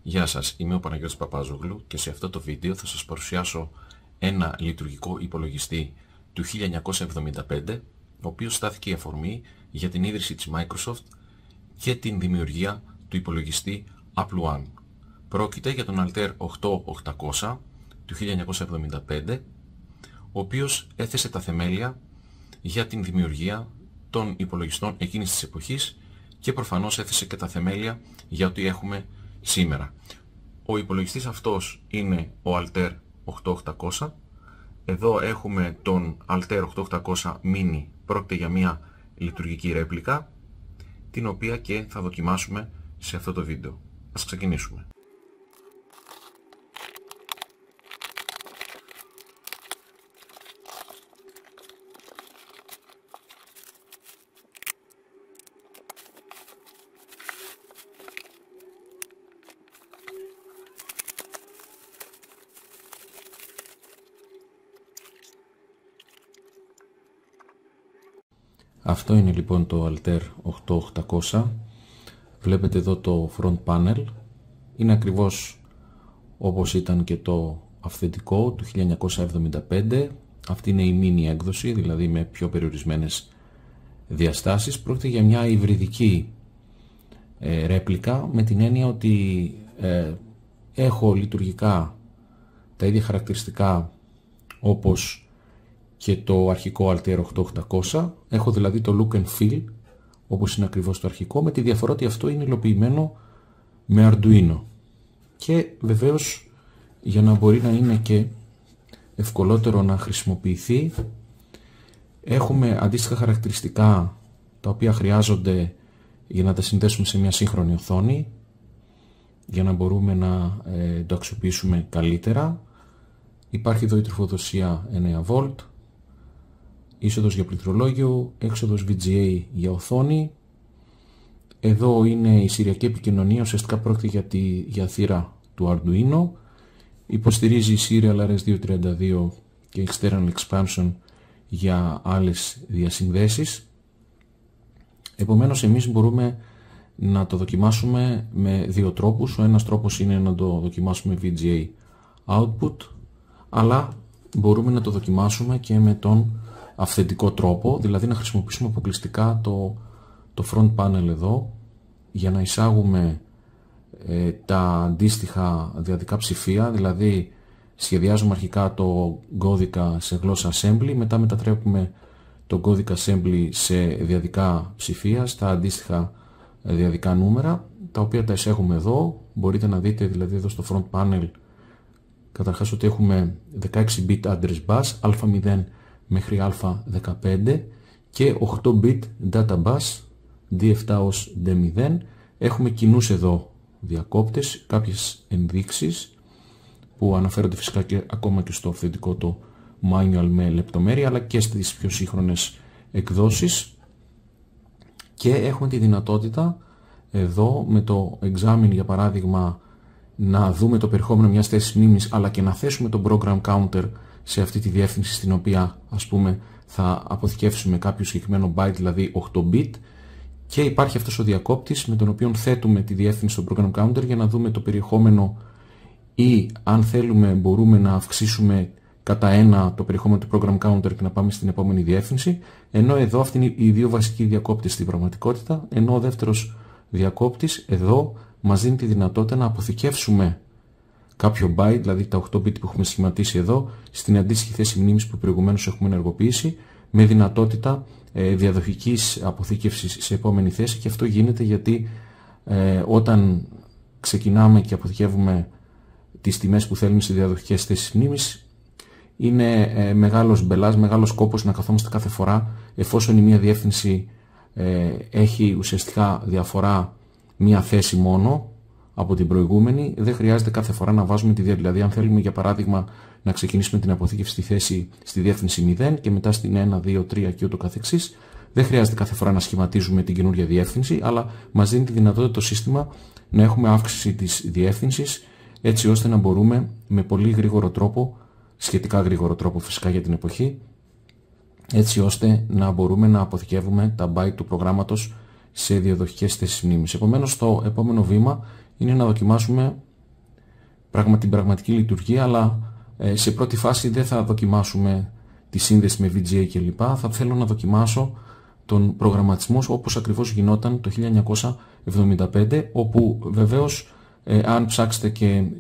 Γεια σας, είμαι ο Παναγιώτης Παπάζογλου και σε αυτό το βίντεο θα σας παρουσιάσω ένα λειτουργικό υπολογιστή του 1975, ο οποίος στάθηκε η αφορμή για την ίδρυση της Microsoft και την δημιουργία του υπολογιστή Apple I. Πρόκειται για τον Altair 8800 του 1975, ο οποίος έθεσε τα θεμέλια για την δημιουργία των υπολογιστών εκείνης της εποχής και προφανώς έθεσε και τα θεμέλια για ό,τι έχουμε σήμερα. Ο υπολογιστής αυτός είναι ο Altair 8800. Εδώ έχουμε τον Altair 8800 Mini. Πρόκειται για μια λειτουργική ρέπλικα, την οποία και θα δοκιμάσουμε σε αυτό το βίντεο. Ας ξεκινήσουμε. Αυτό είναι λοιπόν το Altair 8800. Βλέπετε εδώ το front panel. Είναι ακριβώς όπως ήταν και το αυθεντικό του 1975. Αυτή είναι η mini έκδοση, δηλαδή με πιο περιορισμένες διαστάσεις. Πρόκειται για μια υβριδική ρέπλικα, με την έννοια ότι έχω λειτουργικά τα ίδια χαρακτηριστικά όπως και το αρχικό Altair 8800. Έχω δηλαδή το look and feel όπως είναι ακριβώς το αρχικό, με τη διαφορά ότι αυτό είναι υλοποιημένο με Arduino. Και βεβαίως, για να μπορεί να είναι και ευκολότερο να χρησιμοποιηθεί, έχουμε αντίστοιχα χαρακτηριστικά τα οποία χρειάζονται για να τα συνδέσουμε σε μια σύγχρονη οθόνη, για να μπορούμε να το αξιοποιήσουμε καλύτερα. Υπάρχει εδώ η τροφοδοσία 9V, είσοδος για πληκτρολόγιο, έξοδος VGA για οθόνη. Εδώ είναι η σηριακή επικοινωνία, ουσιαστικά πρόκειται για θύρα του Arduino. Υποστηρίζει Serial RS232 και External Expansion για άλλες διασυνδέσεις. Επομένως, εμείς μπορούμε να το δοκιμάσουμε με δύο τρόπους. Ο ένας τρόπος είναι να το δοκιμάσουμε VGA output, αλλά μπορούμε να το δοκιμάσουμε και με τον αυθεντικό τρόπο, δηλαδή να χρησιμοποιήσουμε αποκλειστικά το front panel εδώ για να εισάγουμε τα αντίστοιχα διαδικά ψηφία, δηλαδή σχεδιάζουμε αρχικά το κώδικα σε γλώσσα assembly, μετά μετατρέπουμε το κώδικα assembly σε διαδικά ψηφία, στα αντίστοιχα διαδικά νούμερα, τα οποία τα εισάγουμε εδώ. Μπορείτε να δείτε δηλαδή εδώ στο front panel καταρχάς ότι έχουμε 16-bit address bus α0 μέχρι α15 και 8-bit data bus D7 ως D0. Έχουμε κοινούς εδώ διακόπτες, κάποιες ενδείξεις που αναφέρονται φυσικά και ακόμα και στο αυθεντικό το manual με λεπτομέρεια, αλλά και στις πιο σύγχρονες εκδόσεις. Και έχουμε τη δυνατότητα εδώ με το examine, για παράδειγμα, να δούμε το περιεχόμενο μιας θέσης μνήμης, αλλά και να θέσουμε το program counter σε αυτή τη διεύθυνση, στην οποία ας πούμε θα αποθηκεύσουμε κάποιο συγκεκριμένο byte, δηλαδή 8-bit, και υπάρχει αυτός ο διακόπτης με τον οποίο θέτουμε τη διεύθυνση στο program counter για να δούμε το περιεχόμενο, ή αν θέλουμε μπορούμε να αυξήσουμε κατά ένα το περιεχόμενο του program counter και να πάμε στην επόμενη διεύθυνση. Ενώ εδώ αυτοί είναι οι δύο βασικοί διακόπτες στην πραγματικότητα, ενώ ο δεύτερος διακόπτης εδώ μας δίνει τη δυνατότητα να αποθηκεύσουμε κάποιο byte, δηλαδή τα 8-bit που έχουμε σχηματίσει εδώ, στην αντίστοιχη θέση μνήμης που προηγουμένως έχουμε ενεργοποιήσει, με δυνατότητα διαδοχικής αποθήκευσης σε επόμενη θέση. Και αυτό γίνεται γιατί όταν ξεκινάμε και αποθηκεύουμε τις τιμές που θέλουμε σε διαδοχικές θέσεις μνήμης, είναι μεγάλος μπελάς, μεγάλος κόπος να καθόμαστε κάθε φορά, εφόσον η μία διεύθυνση έχει ουσιαστικά διαφορά μία θέση μόνο από την προηγούμενη, δεν χρειάζεται κάθε φορά να βάζουμε τη διεύθυνση. Δηλαδή, αν θέλουμε για παράδειγμα να ξεκινήσουμε την αποθήκευση στη διεύθυνση 0 και μετά στην 1, 2, 3 και ούτω καθεξής, δεν χρειάζεται κάθε φορά να σχηματίζουμε την καινούργια διεύθυνση, αλλά μας δίνει τη δυνατότητα το σύστημα να έχουμε αύξηση της διεύθυνσης, έτσι ώστε να μπορούμε με πολύ γρήγορο τρόπο, σχετικά γρήγορο τρόπο φυσικά για την εποχή, έτσι ώστε να μπορούμε να αποθηκεύουμε τα byte του προγράμματος σε διαδοχικές θέσεις μνήμης. Επομένως, το επόμενο βήμα είναι να δοκιμάσουμε την πραγματική λειτουργία, αλλά σε πρώτη φάση δεν θα δοκιμάσουμε τη σύνδεση με VGA κλπ. Θα θέλω να δοκιμάσω τον προγραμματισμό όπως ακριβώς γινόταν το 1975, όπου βεβαίως αν ψάξετε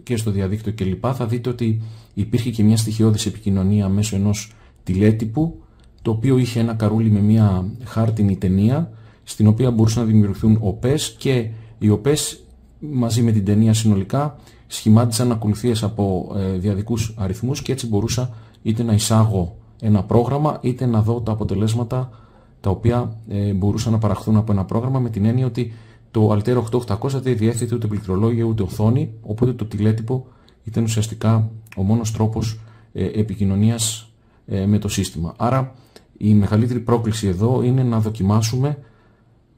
και στο διαδίκτυο κλπ. Θα δείτε ότι υπήρχε και μια στοιχειώδης επικοινωνία μέσω ενός τηλέτυπου, το οποίο είχε ένα καρούλι με μια χάρτινη ταινία, στην οποία μπορούσαν να δημιουργηθούν ΟΠΕΣ, και οι ΟΠΕΣ μαζί με την ταινία συνολικά σχημάτισαν ακολουθίες από διαδικούς αριθμούς, και έτσι μπορούσα είτε να εισάγω ένα πρόγραμμα είτε να δω τα αποτελέσματα τα οποία μπορούσαν να παραχθούν από ένα πρόγραμμα, με την έννοια ότι το Altair 8800 δεν διέθετε ούτε πληκτρολόγιο ούτε οθόνη, οπότε το τηλέτυπο ήταν ουσιαστικά ο μόνος τρόπος επικοινωνίας με το σύστημα. Άρα η μεγαλύτερη πρόκληση εδώ είναι να δοκιμάσουμε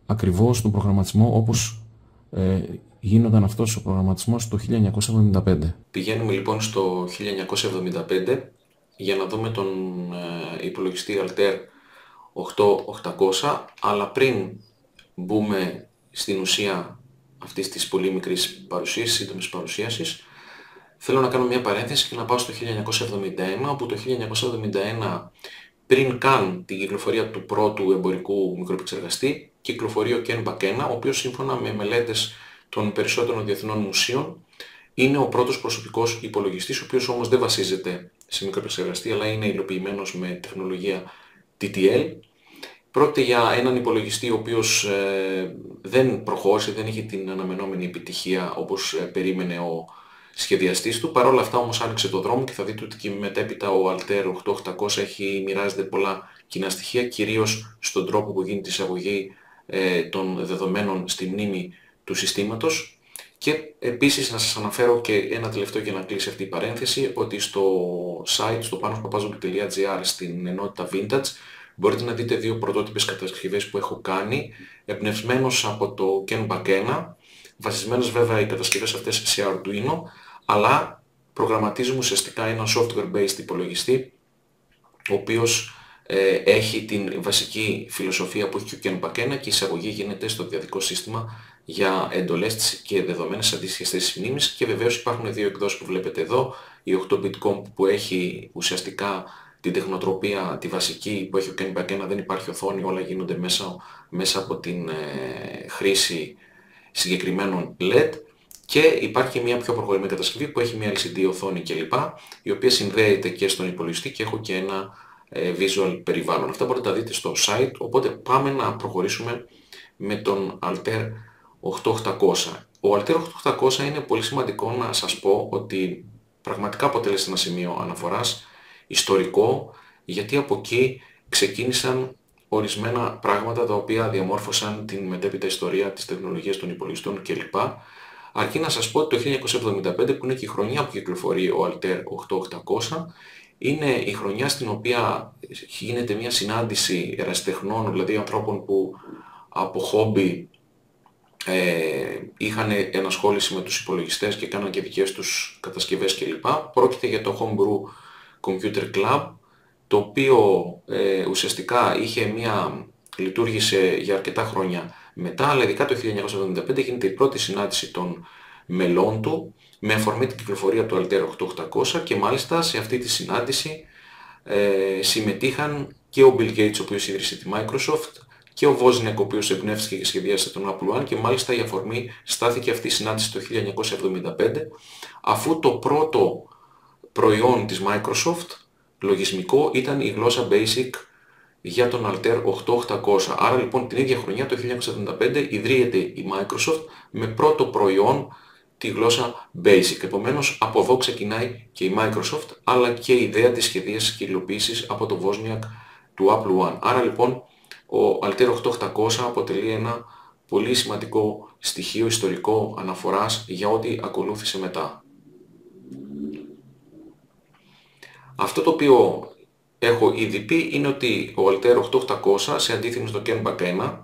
ακριβώς τον προγραμματισμό όπως γίνονταν αυτός ο προγραμματισμός το 1975. Πηγαίνουμε λοιπόν στο 1975 για να δούμε τον υπολογιστή Altair 8800, αλλά πριν μπούμε στην ουσία αυτής της πολύ μικρής παρουσίασης, σύντομης παρουσίασης, θέλω να κάνω μια παρένθεση και να πάω στο 1971, όπου το 1971, πριν καν την κυκλοφορία του πρώτου εμπορικού μικροεπεξεργαστή, κυκλοφορεί ο Ken Bakena, ο οποίος σύμφωνα με μελέτες των περισσότερων διεθνών μουσείων είναι ο πρώτος προσωπικός υπολογιστής, ο οποίος όμως δεν βασίζεται σε μικροεπεξεργαστή, αλλά είναι υλοποιημένος με τεχνολογία TTL. Πρόκειται για έναν υπολογιστή ο οποίος δεν προχώρησε, δεν είχε την αναμενόμενη επιτυχία όπως περίμενε ο σχεδιαστής του. Παρ' όλα αυτά όμως άνοιξε το δρόμο, και θα δείτε ότι και μετέπειτα ο Altair 8800 μοιράζεται πολλά κοινά στοιχεία, κυρίως στον τρόπο που γίνεται η εισαγωγή των δεδομένων στη μνήμη του συστήματος. Και επίσης να σας αναφέρω και ένα τελευταίο για να κλείσει αυτή η παρένθεση, ότι στο site, στο panospapazoglou.gr, στην ενότητα Vintage, μπορείτε να δείτε δύο πρωτότυπες κατασκευές που έχω κάνει, εμπνευσμένος από το Ken Bakena, βασισμένες βέβαια οι κατασκευές αυτές σε Arduino, αλλά προγραμματίζουμε ουσιαστικά ένα software-based υπολογιστή, ο οποίος έχει την βασική φιλοσοφία που έχει και ο Ken Bakena, και η εισαγωγή γίνεται στο διαδικό σύστημα για εντολές και δεδομένες αντίστοιχες θέσεις μνήμης. Και βεβαίως υπάρχουν δύο εκδόσεις που βλέπετε εδώ, η 8-bit comp που έχει ουσιαστικά την τεχνοτροπία, τη βασική που έχει ο Ken Bakena, δεν υπάρχει οθόνη, όλα γίνονται μέσα από την χρήση συγκεκριμένων LED, και υπάρχει μια πιο προχωρημένη κατασκευή που έχει μια LCD οθόνη κλπ, η οποία συνδέεται και στον υπολογιστή, και έχω και ένα visual περιβάλλον. Αυτά μπορείτε να τα δείτε στο site, οπότε πάμε να προχωρήσουμε με τον Altair 8800. Ο Altair 8800 είναι πολύ σημαντικό να σας πω ότι πραγματικά αποτέλεσε ένα σημείο αναφοράς ιστορικό, γιατί από εκεί ξεκίνησαν ορισμένα πράγματα τα οποία διαμόρφωσαν την μετέπειτα ιστορία της τεχνολογίας των υπολογιστών κλπ. Αρκεί να σας πω ότι το 1975, που είναι και η χρονιά που κυκλοφορεί ο Altair 8800, είναι η χρονιά στην οποία γίνεται μια συνάντηση ερασιτεχνών, δηλαδή ανθρώπων που από χόμπι είχαν ενασχόληση με τους υπολογιστές και κάναν και δικές τους κατασκευές κλπ. Πρόκειται για το Homebrew Computer Club, το οποίο ουσιαστικά λειτουργήσε για αρκετά χρόνια μετά, αλλά ειδικά το 1975 γίνεται η πρώτη συνάντηση των μελών του με αφορμή την κυκλοφορία του Altair 8800, και μάλιστα σε αυτή τη συνάντηση συμμετείχαν και ο Bill Gates, ο οποίος ίδρυσε τη Microsoft, και ο Wozniak, ο οποίος εμπνεύστηκε και σχεδίασε τον Apple I, και μάλιστα η αφορμή στάθηκε αυτή η συνάντηση το 1975, αφού το πρώτο προϊόν της Microsoft λογισμικό ήταν η γλώσσα BASIC για τον Altair 8800. Άρα λοιπόν την ίδια χρονιά, το 1975, ιδρύεται η Microsoft με πρώτο προϊόν τη γλώσσα BASIC. Επομένως από εδώ ξεκινάει και η Microsoft, αλλά και η ιδέα της σχεδίασης και υλοποίησης από τον Wozniak του Apple I. Άρα λοιπόν ο Altair 8800 αποτελεί ένα πολύ σημαντικό στοιχείο ιστορικό αναφοράς για ό,τι ακολούθησε μετά. Αυτό το οποίο έχω ήδη πει είναι ότι ο Altair 8800, σε αντίθεση με το Ken Bakena,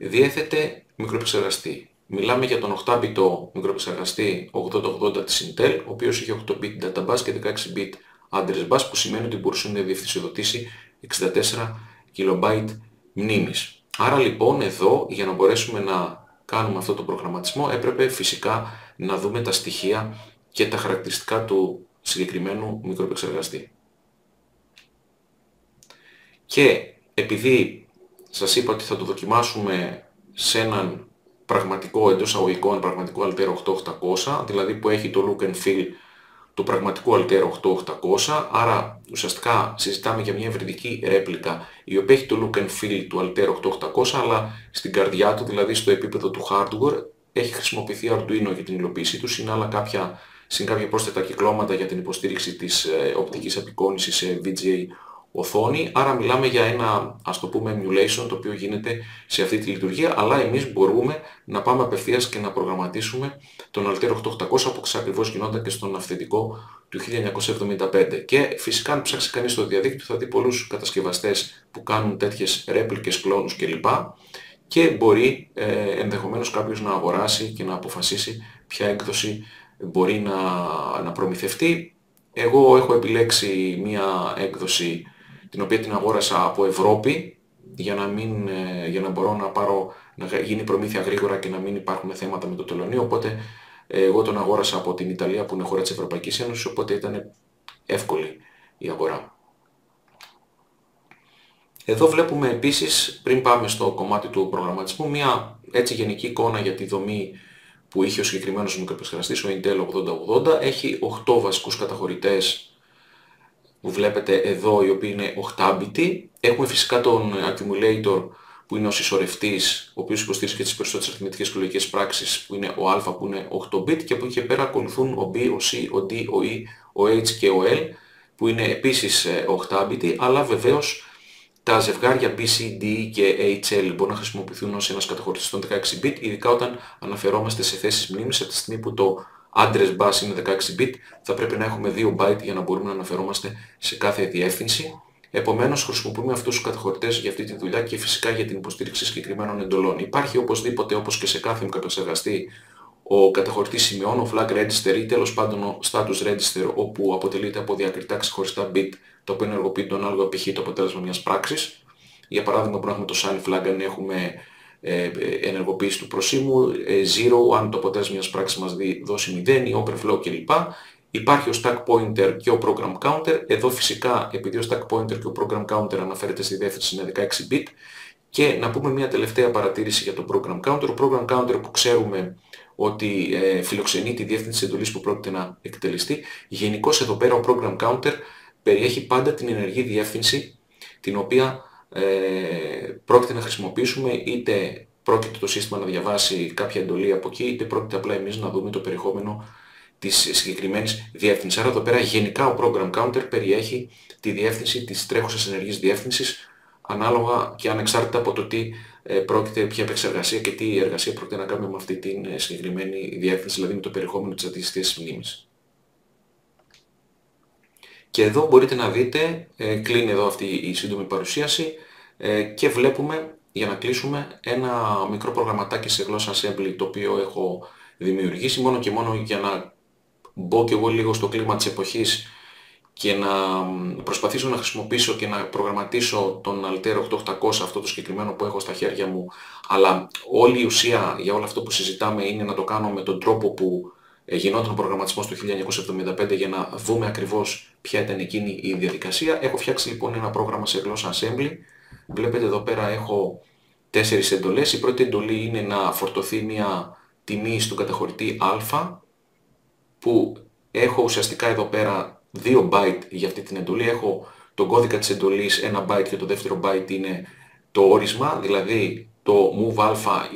διέθετε μικροεπεξεργαστή. Μιλάμε για τον 8-bit μικροεπεξεργαστή 8080 της Intel, ο οποίος είχε 8-bit databus και 16-bit address bus, που σημαίνει ότι μπορούσε να διευθυνσιοδοτήσει 64 KB μνήμης. Άρα λοιπόν εδώ, για να μπορέσουμε να κάνουμε αυτό το προγραμματισμό, έπρεπε φυσικά να δούμε τα στοιχεία και τα χαρακτηριστικά του συγκεκριμένου μικροεπεξεργαστή. Και επειδή σας είπα ότι θα το δοκιμάσουμε σε έναν πραγματικό, εντός αγωγικών, πραγματικό Altera 8800, δηλαδή που έχει το look and feel του πραγματικού Altera 8800, άρα ουσιαστικά συζητάμε για μια ευρυδική ρέπλικα η οποία έχει το look and feel του Altera 8800, αλλά στην καρδιά του, δηλαδή στο επίπεδο του hardware, έχει χρησιμοποιηθεί Arduino για την υλοποίησή του, συν κάποια πρόσθετα κυκλώματα για την υποστήριξη της οπτικής απεικόνησης σε VGA οθόνη, άρα μιλάμε για ένα, ας το πούμε, emulation το οποίο γίνεται σε αυτή τη λειτουργία, αλλά εμείς μπορούμε να πάμε απευθείας και να προγραμματίσουμε τον Altera 8800 όπως ακριβώς γινόταν και στον αυθεντικό του 1975. Και φυσικά αν ψάξει κανείς στο διαδίκτυο θα δει πολλούς κατασκευαστές που κάνουν τέτοιες ρέπλικες, κλόνους κλπ. Και μπορεί ενδεχομένως κάποιος να αγοράσει και να αποφασίσει ποια έκδοση μπορεί να προμηθευτεί. Εγώ έχω επιλέξει μία έκδοση την οποία την αγόρασα από Ευρώπη για να μπορώ να γίνει προμήθεια γρήγορα και να μην υπάρχουν θέματα με το τελωνείο, οπότε εγώ τον αγόρασα από την Ιταλία που είναι χώρα της Ευρωπαϊκής Ένωσης, οπότε ήταν εύκολη η αγορά. Εδώ βλέπουμε επίσης, πριν πάμε στο κομμάτι του προγραμματισμού, μια έτσι γενική εικόνα για τη δομή που είχε ο συγκεκριμένος μικροεπεξεργαστής, ο Intel 8080. Έχει 8 βασικούς καταχωρητές που βλέπετε εδώ, οι οποίοι είναι 8-bit. Έχουμε φυσικά τον accumulator που είναι ο συσσωρευτής, ο οποίος υποστηρίζει και τις περισσότερες αριθμητικές και λογικές πράξεις, που είναι ο α που είναι 8-bit, και από εκεί και πέρα ακολουθούν ο B, ο C, ο D, ο E, ο H και ο L που είναι επίσης 8-bit, αλλά βεβαίως τα ζευγάρια B, C, D και HL μπορούν να χρησιμοποιηθούν ως ένας καταχωρητής των 16-bit, ειδικά όταν αναφερόμαστε σε θέσεις μνήμης. Από τη στιγμή που το address bus είναι 16-bit, θα πρέπει να έχουμε 2 byte για να μπορούμε να αναφερόμαστε σε κάθε διεύθυνση. Επομένως χρησιμοποιούμε αυτούς τους καταχωρητές για αυτή τη δουλειά και φυσικά για την υποστήριξη συγκεκριμένων εντολών. Υπάρχει οπωσδήποτε, όπως και σε κάθε μικροεπεξεργαστή, ο καταχωρητής σημειών, ο flag register ή τέλος πάντων ο status register, όπου αποτελείται από διακριτά ξεχωριστά bit, το οποίο ενεργοποιεί τον άλογο π.χ. το αποτέλεσμα μιας πράξης. Για παράδειγμα μπορούμε να έχουμε το sign flag αν έχουμε ενεργοποίηση του προσήμου, 0 αν το αποτέλεσμα μιας πράξης μας δώσει 0, ή overflow κλπ. Υπάρχει ο stack pointer και ο program counter. Εδώ φυσικά, επειδή ο stack pointer και ο program counter αναφέρεται στη διεύθυνση είναι 16-bit. Και να πούμε μια τελευταία παρατήρηση για το program counter. Ο program counter που ξέρουμε ότι φιλοξενεί τη διεύθυνση της εντολής που πρόκειται να εκτελεστεί. Γενικώς εδώ πέρα ο program counter περιέχει πάντα την ενεργή διεύθυνση την οποία πρόκειται να χρησιμοποιήσουμε, είτε πρόκειται το σύστημα να διαβάσει κάποια εντολή από εκεί, είτε πρόκειται απλά εμείς να δούμε το περιεχόμενο της συγκεκριμένης διεύθυνσης. Άρα εδώ πέρα γενικά ο program counter περιέχει τη διεύθυνση της τρέχουσας ενεργής διεύθυνσης, ανάλογα και ανεξάρτητα από το τι πρόκειται, ποια επεξεργασία και τι εργασία πρόκειται να κάνουμε με αυτή την συγκεκριμένη διεύθυνση, δηλαδή με το περιεχόμενο της αντίστοιχης μνήμης. Και εδώ μπορείτε να δείτε, κλείνει εδώ αυτή η σύντομη παρουσίαση και βλέπουμε, για να κλείσουμε, ένα μικρό προγραμματάκι σε γλώσσα assembly το οποίο έχω δημιουργήσει μόνο και μόνο για να μπω και εγώ λίγο στο κλίμα της εποχής και να προσπαθήσω να χρησιμοποιήσω και να προγραμματίσω τον Altera 8800, αυτό το συγκεκριμένο που έχω στα χέρια μου, αλλά όλη η ουσία για όλο αυτό που συζητάμε είναι να το κάνω με τον τρόπο που γινόταν ο προγραμματισμός του 1975 για να δούμε ακριβώς ποια ήταν εκείνη η διαδικασία. Έχω φτιάξει λοιπόν ένα πρόγραμμα σε γλώσσα assembly. Βλέπετε εδώ πέρα έχω 4 εντολές. Η πρώτη εντολή είναι να φορτωθεί μια τιμή στον καταχωρητή α, που έχω ουσιαστικά εδώ πέρα 2 byte για αυτή την εντολή. Έχω τον κώδικα της εντολής 1 byte και το δεύτερο byte είναι το όρισμα, δηλαδή το move α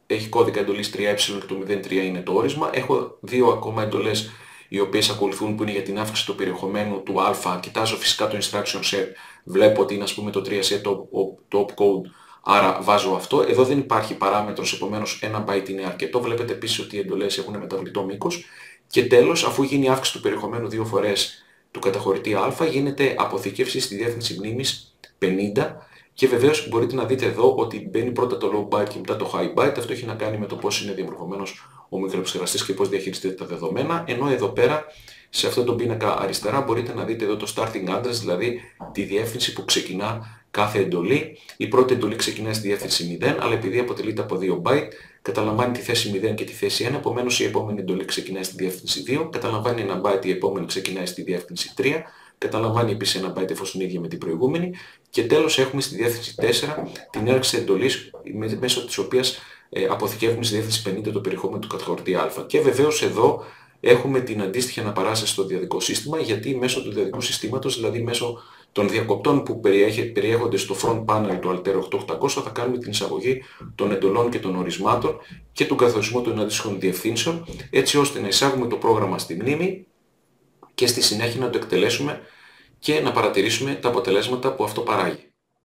έχει κώδικα εντολής 3ε και το 03 είναι το όρισμα. Έχω 2 ακόμα εντολές οι οποίες ακολουθούν που είναι για την αύξηση του περιεχομένου του α. Κοιτάζω φυσικά το instruction set, βλέπω ότι είναι ας πούμε το 3C το opcode, άρα βάζω αυτό. Εδώ δεν υπάρχει παράμετρος, επομένως 1 byte είναι αρκετό. Βλέπετε επίσης ότι οι εντολές έχουν μεταβλητό μήκος. Και τέλος, αφού γίνει αύξηση του περιεχομένου 2 φορές του καταχωρητή α, γίνεται αποθήκευση στη διεύθυνση μνήμης 50. Και βεβαίως μπορείτε να δείτε εδώ ότι μπαίνει πρώτα το low byte και μετά το high byte. Αυτό έχει να κάνει με το πώς είναι διαμορφωμένος ο μικροεπεξεργαστής και πώς διαχειριστείτε τα δεδομένα. Ενώ εδώ πέρα, σε αυτό το πίνακα αριστερά, μπορείτε να δείτε εδώ το starting address, δηλαδή τη διεύθυνση που ξεκινά κάθε εντολή. Η πρώτη εντολή ξεκινάει στη διεύθυνση 0, αλλά επειδή αποτελείται από 2 byte, καταλαμβάνει τη θέση 0 και τη θέση 1, επομένως η επόμενη εντολή ξεκινάει στη διεύθυνση 2, καταλαμβάνει ένα byte, η επόμενη ξεκινάει στη διεύθυνση 3, καταλαμβάνει επίσης ένα byte εφόσον ίδια με την προηγούμενη και τέλος έχουμε στη διεύθυνση 4 την έναρξη εντολής μέσω της οποίας αποθηκεύουμε στη διεύθυνση 50 το περιεχόμενο του καταχωρητή α. Και βεβαίως εδώ έχουμε την αντίστοιχη αναπαράσταση στο διαδικό σύστημα, γιατί μέσω του διαδικού συστήματος, δηλαδή μέσω των διακοπτών που περιέχονται στο front panel του Altair 8800, θα κάνουμε την εισαγωγή των εντολών και των ορισμάτων και τον καθορισμό των αντίστοιχων διευθύνσεων, έτσι ώστε να εισάγουμε το πρόγραμμα στη μνήμη και στη συνέχεια να το εκτελέσουμε και να παρατηρήσουμε τα αποτελέσματα που αυτό παράγει.